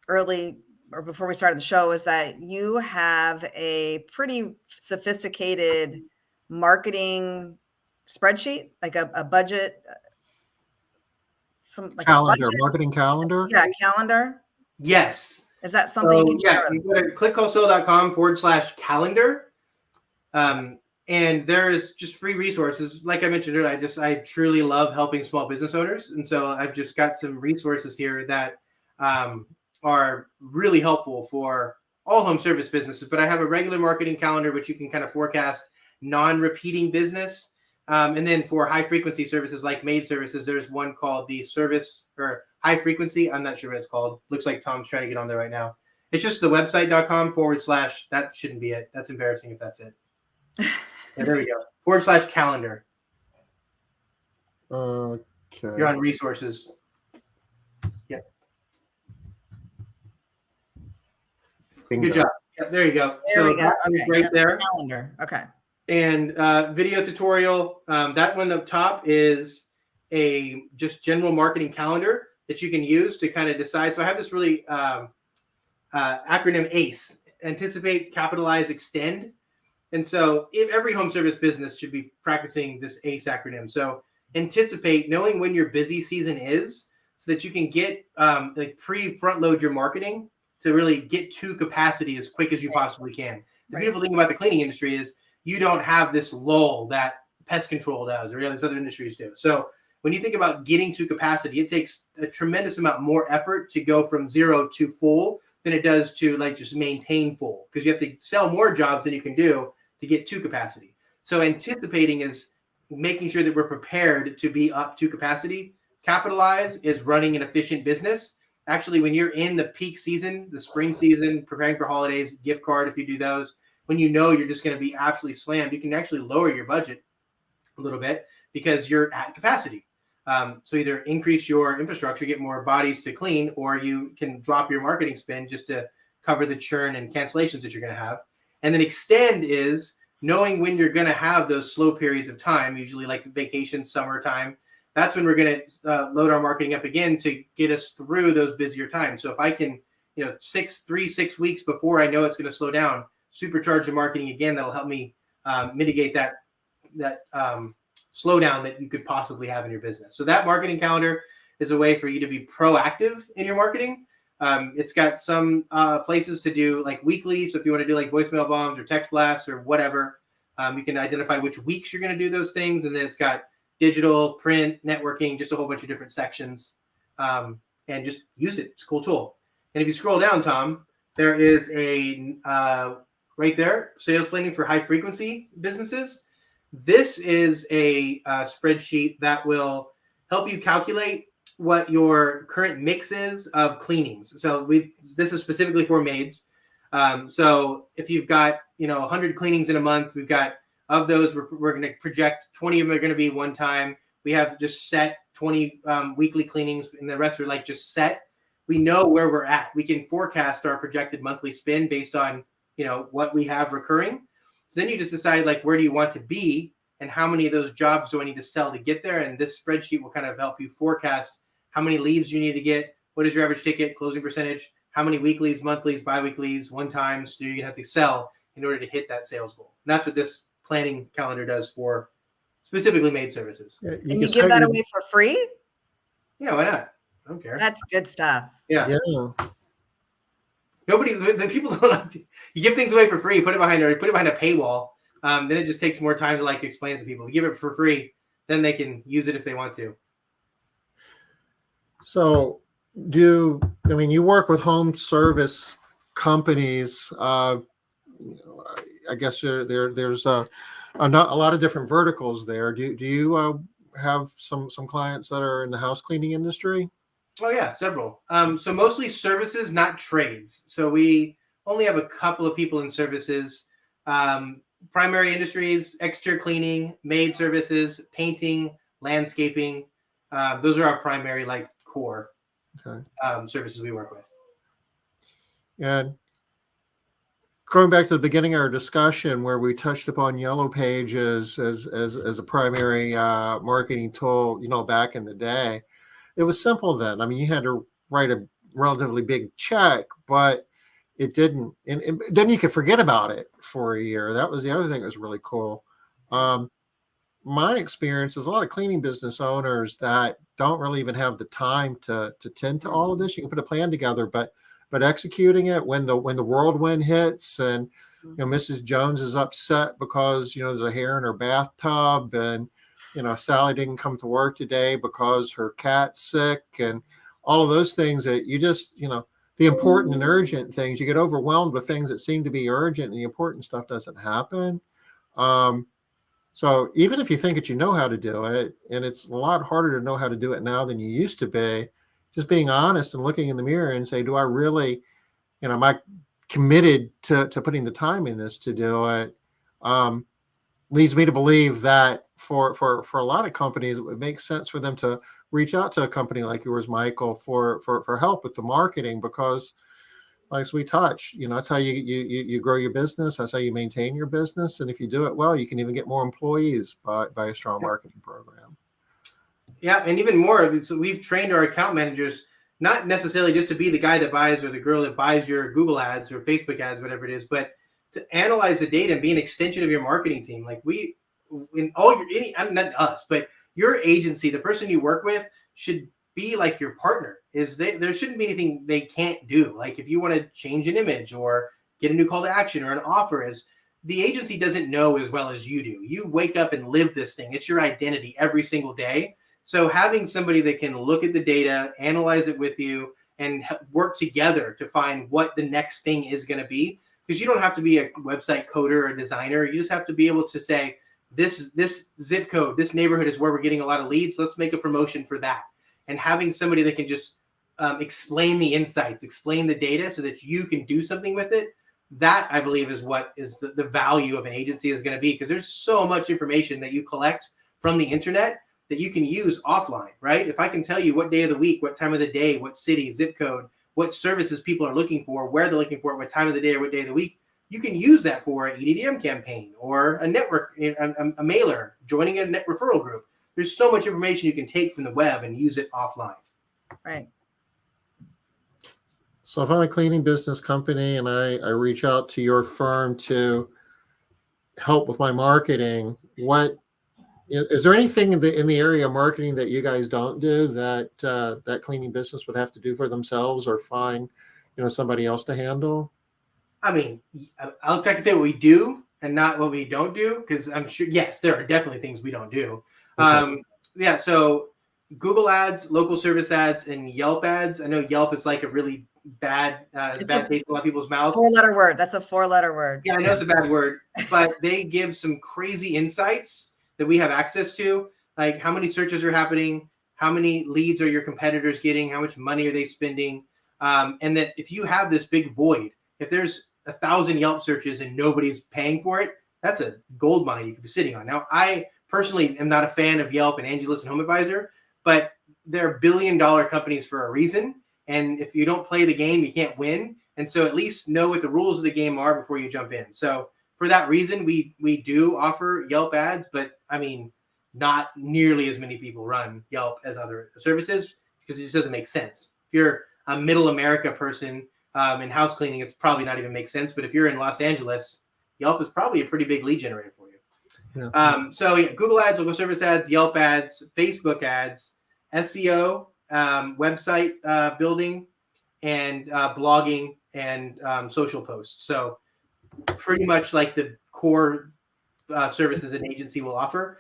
early or before we started the show is that you have a pretty sophisticated marketing spreadsheet, like a budget, marketing calendar. Yeah, calendar. Yes. Is that something you can share? You go to clickcallsale.com/calendar. And there's just free resources. Like I mentioned earlier, I truly love helping small business owners. And so I've just got some resources here that are really helpful for all home service businesses. But I have a regular marketing calendar, which you can kind of forecast non-repeating business. And then for high frequency services like maid services, there's one called the service or high frequency. I'm not sure what it's called. Looks like Tom's trying to get on there right now. It's just the website.com / that shouldn't be it. That's embarrassing if that's it. Yeah, there we go. / calendar. Okay. You're on resources. Yep. Bingo. Good job. Yep, there you go. There we go. Okay. Right there. Calendar. Okay. And video tutorial. That one up top is a just general marketing calendar that you can use to kind of decide. So I have this really acronym ACE: anticipate, capitalize, extend. And so if every home service business should be practicing this ACE acronym. So anticipate, knowing when your busy season is so that you can get front load your marketing to really get to capacity as quick as you possibly can. The beautiful thing about the cleaning industry is you don't have this lull that pest control does or these other industries do. So when you think about getting to capacity, it takes a tremendous amount more effort to go from 0 to full than it does to just maintain full, because you have to sell more jobs than you can do to get to capacity. So anticipating is making sure that we're prepared to be up to capacity. Capitalize is running an efficient business. Actually, when you're in the peak season, the spring season, preparing for holidays, gift card, if you do those, when you know you're just going to be absolutely slammed, you can actually lower your budget a little bit because you're at capacity. So either increase your infrastructure, get more bodies to clean, or you can drop your marketing spend just to cover the churn and cancellations that you're going to have. And then extend is knowing when you're going to have those slow periods of time, usually like vacation, summertime. That's when we're going to load our marketing up again to get us through those busier times. So if I can, 6 weeks before I know it's going to slow down, supercharge the marketing again, that'll help me mitigate that slowdown that you could possibly have in your business. So that marketing calendar is a way for you to be proactive in your marketing. It's got some places to do like weekly. So if you want to do like voicemail bombs or text blasts or whatever, you can identify which weeks you're going to do those things. And then it's got digital, print, networking, just a whole bunch of different sections. And just use it. It's a cool tool. And if you scroll down, Tom, there is a right there, sales planning for high frequency businesses. This is a spreadsheet that will help you calculate what your current mix is of cleanings. So this is specifically for maids. So if you've got 100 cleanings in a month, we've got of those we're going to project 20 of them are going to be one time. We have just set 20 weekly cleanings, and the rest are like just set. We know where we're at. We can forecast our projected monthly spend based on what we have recurring. So then you just decide like where do you want to be and how many of those jobs do I need to sell to get there. And this spreadsheet will kind of help you forecast how many leads you need to get, what is your average ticket, closing percentage, how many weeklies, monthlies, biweeklies, one times do you have to sell in order to hit that sales goal. And that's what this planning calendar does for specifically maid services. Yeah, and you give that away for free? Yeah, why not? I don't care. That's good stuff. Yeah. The people don't like to, you give things away for free, put it behind a paywall. Then it just takes more time to like explain it to people. You give it for free, then they can use it if they want to. So you work with home service companies. I guess there's a lot of different verticals there. Do you have some clients that are in the house cleaning industry? Oh yeah, several. So mostly services, not trades. So we only have a couple of people in services. Primary industries, exterior cleaning, maid services, painting, landscaping. Those are our primary core services we work with. And going back to the beginning of our discussion where we touched upon Yellow Pages as a primary marketing tool, back in the day, it was simple then. I mean, you had to write a relatively big check, but it didn't. And then you could forget about it for a year. That was the other thing that was really cool. My experience is a lot of cleaning business owners that don't really even have the time to tend to all of this. You can put a plan together, but executing it when the whirlwind hits and Mrs. Jones is upset because there's a hair in her bathtub and Sally didn't come to work today because her cat's sick and all of those things that you just the important and urgent things, you get overwhelmed with things that seem to be urgent and the important stuff doesn't happen. So even if you think that you know how to do it, and it's a lot harder to know how to do it now than you used to be, just being honest and looking in the mirror and say, do I really, am I committed to putting the time in this to do it? Leads me to believe that for a lot of companies, it would make sense for them to reach out to a company like yours, Michael, for help with the marketing, because like we touch, that's how you grow your business. That's how you maintain your business. And if you do it well, you can even get more employees by a strong marketing program. Yeah. And even more, so we've trained our account managers, not necessarily just to be the guy that buys or the girl that buys your Google ads or Facebook ads, whatever it is, but to analyze the data and be an extension of your marketing team. Like not us, but your agency, the person you work with should be like your partner. There shouldn't be anything they can't do. Like if you want to change an image or get a new call to action or an offer, is the agency doesn't know as well as you do. You wake up and live this thing. It's your identity every single day. So having somebody that can look at the data, analyze it with you, and work together to find what the next thing is going to be, because you don't have to be a website coder or designer. You just have to be able to say, this zip code, this neighborhood is where we're getting a lot of leads. Let's make a promotion for that. And having somebody that can just explain the insights, explain the data so that you can do something with it. That, I believe, is what is the value of an agency is going to be, because there's so much information that you collect from the internet that you can use offline, right? If I can tell you what day of the week, what time of the day, what city, zip code, what services people are looking for, where they're looking for it, what time of the day or what day of the week, you can use that for an EDDM campaign or a network, a mailer, joining a net referral group. There's so much information you can take from the web and use it offline. Right. So if I'm a cleaning business company and I reach out to your firm to help with my marketing, what is there anything in the area of marketing that you guys don't do that that cleaning business would have to do for themselves or find somebody else to handle? I mean, I'll take say what we do and not what we don't do, because I'm sure, yes, there are definitely things we don't do. Okay. Yeah, so Google ads, local service ads, and Yelp ads. I know Yelp is like a really bad taste in a lot of people's mouths. 4-letter word. That's a 4-letter word. Yeah, I know it's a bad word, but they give some crazy insights that we have access to, like how many searches are happening, how many leads are your competitors getting, how much money are they spending, and that if you have this big void, if there's 1,000 Yelp searches and nobody's paying for it, that's a gold mine you could be sitting on. Now, I personally am not a fan of Yelp and AngelList and HomeAdvisor, but they're billion-dollar companies for a reason. And if you don't play the game, you can't win. And so at least know what the rules of the game are before you jump in. So for that reason, we do offer Yelp ads, but I mean, not nearly as many people run Yelp as other services because it just doesn't make sense. If you're a middle America person in house cleaning, it's probably not even make sense. But if you're in Los Angeles, Yelp is probably a pretty big lead generator for you. Yeah. So yeah, Google ads, local service ads, Yelp ads, Facebook ads, SEO, website building, and blogging and social posts. So pretty much like the core services an agency will offer.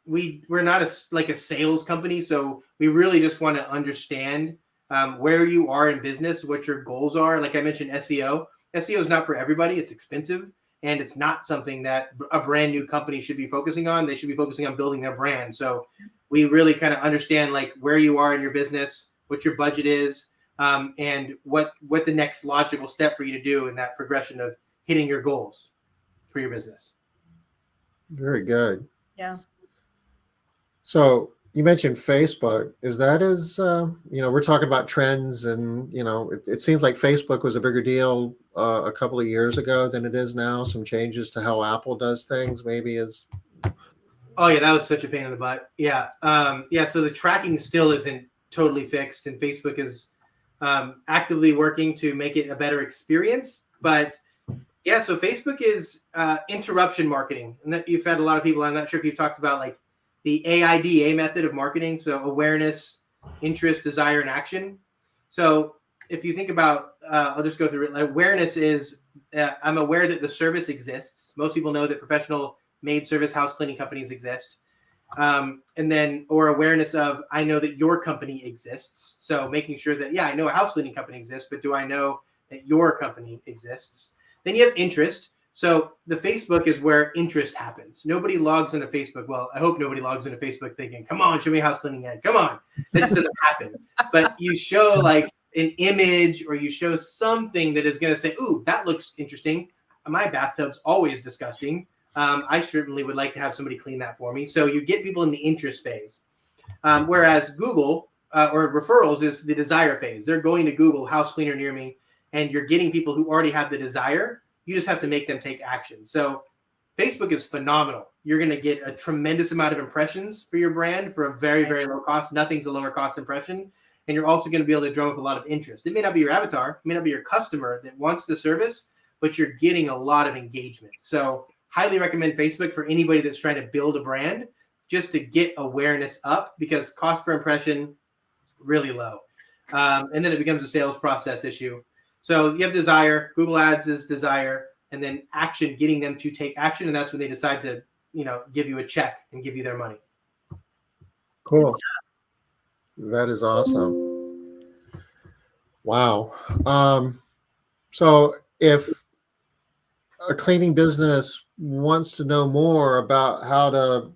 We're not like a sales company, so we really just want to understand where you are in business, what your goals are. Like I mentioned, SEO. SEO is not for everybody. It's expensive, and it's not something that a brand new company should be focusing on. They should be focusing on building their brand. So we really kind of understand like where you are in your business, what your budget is, and what the next logical step for you to do in that progression of hitting your goals for your business. Very good. Yeah. So you mentioned Facebook. Is that we're talking about trends, and it seems like Facebook was a bigger deal a couple of years ago than it is now. Some changes to how Apple does things maybe is. Oh yeah, that was such a pain in the butt. Yeah. So the tracking still isn't totally fixed, and Facebook is actively working to make it a better experience. But yeah, so Facebook is interruption marketing, and that you've had a lot of people. I'm not sure if you've talked about like the AIDA method of marketing. So awareness, interest, desire, and action. So if you think about, I'll just go through it. Awareness is I'm aware that the service exists. Most people know that professional maid service house cleaning companies exist. And then, or awareness of, I know that your company exists. So making sure that, yeah, I know a house cleaning company exists, but do I know that your company exists? Then you have interest. So the Facebook is where interest happens. Nobody logs into Facebook. Well, I hope nobody logs into Facebook thinking, come on, show me a house cleaning ad. Come on. That just doesn't happen. But you show like an image, or you show something that is going to say, ooh, that looks interesting. My bathtub's always disgusting. I certainly would like to have somebody clean that for me. So you get people in the interest phase. Whereas Google or referrals is the desire phase. They're going to Google house cleaner near me, and you're getting people who already have the desire. You just have to make them take action. So Facebook is phenomenal. You're going to get a tremendous amount of impressions for your brand for a very, very low cost. Nothing's a lower cost impression. And you're also going to be able to drum up a lot of interest. It may not be your avatar. It may not be your customer that wants the service, but you're getting a lot of engagement. So highly recommend Facebook for anybody that's trying to build a brand, just to get awareness up, because cost per impression, really low. And then it becomes a sales process issue. So you have desire, Google Ads is desire, and then action, getting them to take action. And that's when they decide to, give you a check and give you their money. Cool. That is awesome. Wow. So if a cleaning business wants to know more about how to,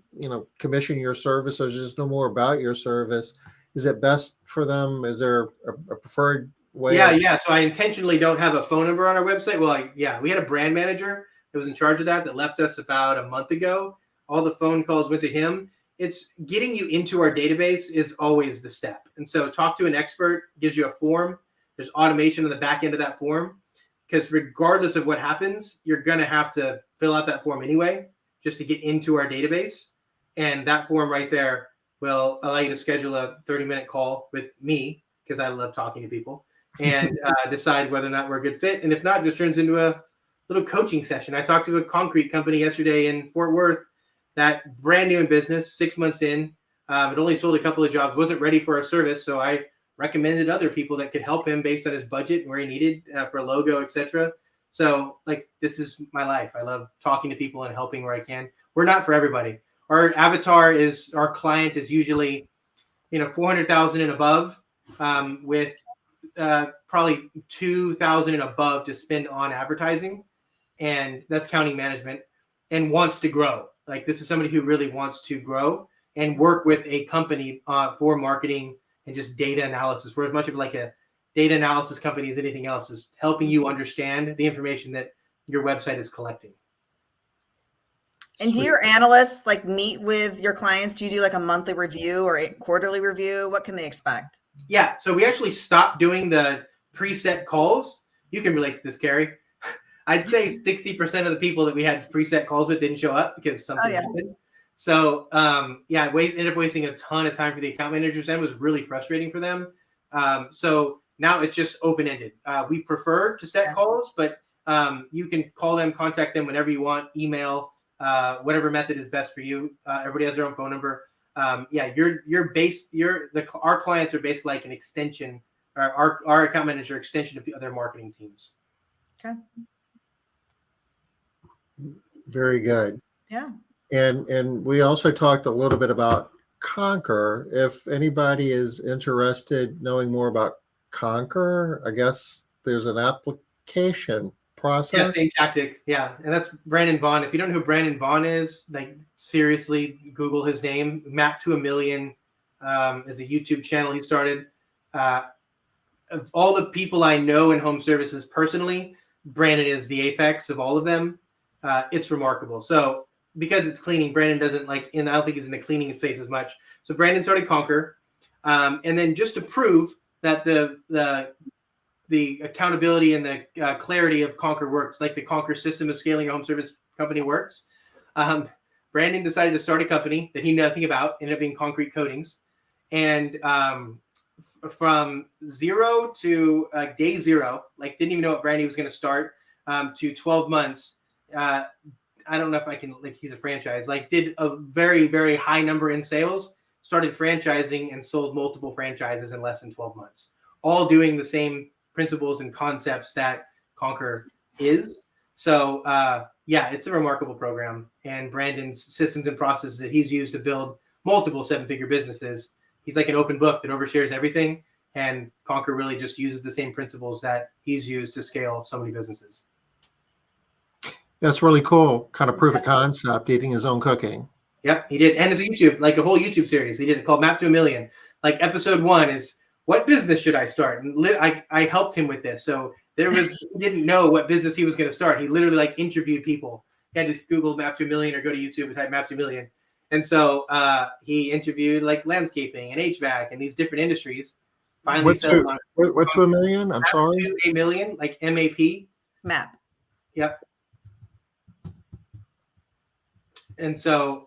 commission your service or just know more about your service, is it best for them? Is there a preferred way? Yeah. So I intentionally don't have a phone number on our website. Well, we had a brand manager that was in charge of that left us about a month ago. All the phone calls went to him. It's getting you into our database is always the step. And so talk to an expert, gives you a form. There's automation on the back end of that form, because regardless of what happens, you're going to have to fill out that form anyway, just to get into our database. And that form right there will allow you to schedule a 30-minute call with me, because I love talking to people, and decide whether or not we're a good fit. And if not, it just turns into a little coaching session. I talked to a concrete company yesterday in Fort Worth, that brand new in business, 6 months in, it only sold a couple of jobs, wasn't ready for our service. So I recommended other people that could help him based on his budget and where he needed for a logo, etc. So this is my life. I love talking to people and helping where I can. We're not for everybody. Our avatar is, our client is usually, 400,000 and above, with probably 2,000 and above to spend on advertising. And that's counting management, and wants to grow. This is somebody who really wants to grow and work with a company for marketing and just data analysis. We're as much of a data analysis company as anything else, is helping you understand the information that your website is collecting. And do your analysts meet with your clients? Do you do a monthly review or a quarterly review? What can they expect? Yeah. So we actually stopped doing the preset calls. You can relate to this, Carrie. I'd say 60% of the people that we had preset calls with didn't show up because something happened. So, I ended up wasting a ton of time for the account managers, and it was really frustrating for them. So now it's just open-ended. We prefer to set calls, but you can call them, contact them whenever you want, email, whatever method is best for you. Everybody has their own phone number. Our clients are basically like an extension, or our account manager extension of the other marketing teams. Okay. Very good. Yeah. And we also talked a little bit about Conquer. If anybody is interested knowing more about Conquer, I guess there's an application process. Yeah, same tactic. Yeah. And that's Brandon Vaughn. If you don't know who Brandon Vaughn is, seriously, Google his name. Map to a Million is a YouTube channel he started. Of all the people I know in home services personally, Brandon is the apex of all of them. It's remarkable. So because it's cleaning, Brandon doesn't I don't think he's in the cleaning space as much. So Brandon started Conquer. And then just to prove that the accountability and the clarity of Conquer works, the Conquer system of scaling a home service company works, Brandon decided to start a company that he knew nothing about, ended up being Concrete Coatings. And from zero to day zero, didn't even know what brand he was going to start, to 12 months. I don't know if I can, he's a franchise, did a very, very high number in sales, started franchising, and sold multiple franchises in less than 12 months, all doing the same principles and concepts that Conquer is. So it's a remarkable program, and Brandon's systems and processes that he's used to build multiple 7-figure businesses. He's like an open book that overshares everything, and Conquer really just uses the same principles that he's used to scale so many businesses. That's really cool. Kind of proof of concept, eating his own cooking. Yep, he did. And it's a YouTube, a whole YouTube series. He did it called Map to a Million. Episode 1 is, what business should I start? And I helped him with this. So he didn't know what business he was going to start. He literally interviewed people. He had to Google Map to a Million or go to YouTube and type Map to a Million. And so he interviewed landscaping and HVAC and these different industries. Finally, what to a million? I'm sorry. To a million, MAP. Map. Yep. And so,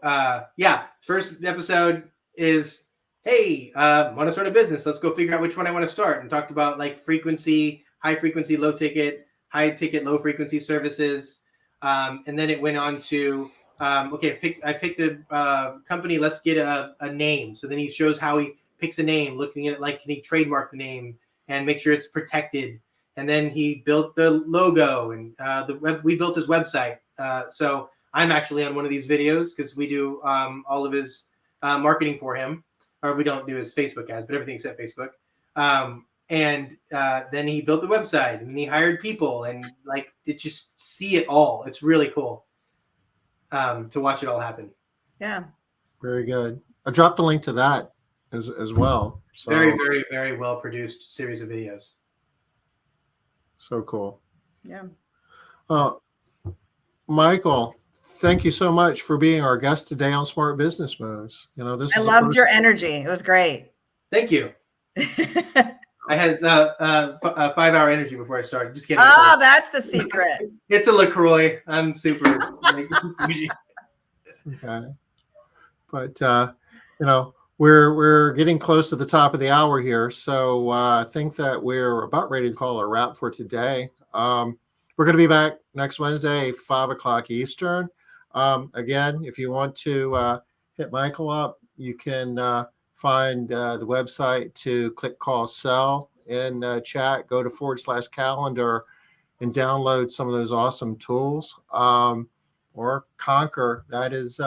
first episode is, hey, want to start a business. Let's go figure out which one I want to start. And talked about frequency, high frequency, low ticket, high ticket, low frequency services. And then it went on to, I picked a company. Let's get a name. So then he shows how he picks a name, looking at it, can he trademark the name and make sure it's protected. And then he built the logo, and we built his website. So I'm actually on one of these videos because we do all of his marketing for him, or we don't do his Facebook ads, but everything except Facebook. And then he built the website, and he hired people, and did just see it all. It's really cool. to watch it all happen. Yeah. Very good. I dropped the link to that as well. So Very, very, very well produced series of videos. so cool. Yeah. Michael, thank you so much for being our guest today on Smart Business Moves. You know, this I is loved your energy. It was great. Thank you. I had a 5-hour energy before I started. Just kidding. Oh, that's the secret. It's a LaCroix. I'm super bougie. okay. But you know, we're getting close to the top of the hour here, so I think that we're about ready to call a wrap for today. We're going to be back next Wednesday, 5 o'clock Eastern. Again, if you want to hit Michael up, you can find the website to click call sell in chat, go to /calendar and download some of those awesome tools. Or Conquer, that is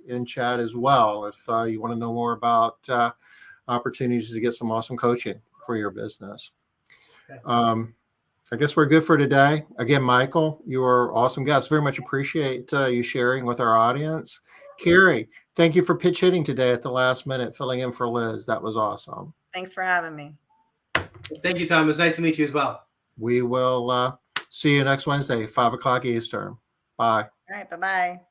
in chat as well if you want to know more about opportunities to get some awesome coaching for your business. Okay. I guess we're good for today. Again, Michael, you are awesome guest. Very much appreciate you sharing with our audience. Carrie, thank you for pitch hitting today at the last minute, filling in for Liz. That was awesome. Thanks for having me. Thank you, Tom. It was nice to meet you as well. We will see you next Wednesday, 5 o'clock Eastern. Bye. All right. Bye-bye.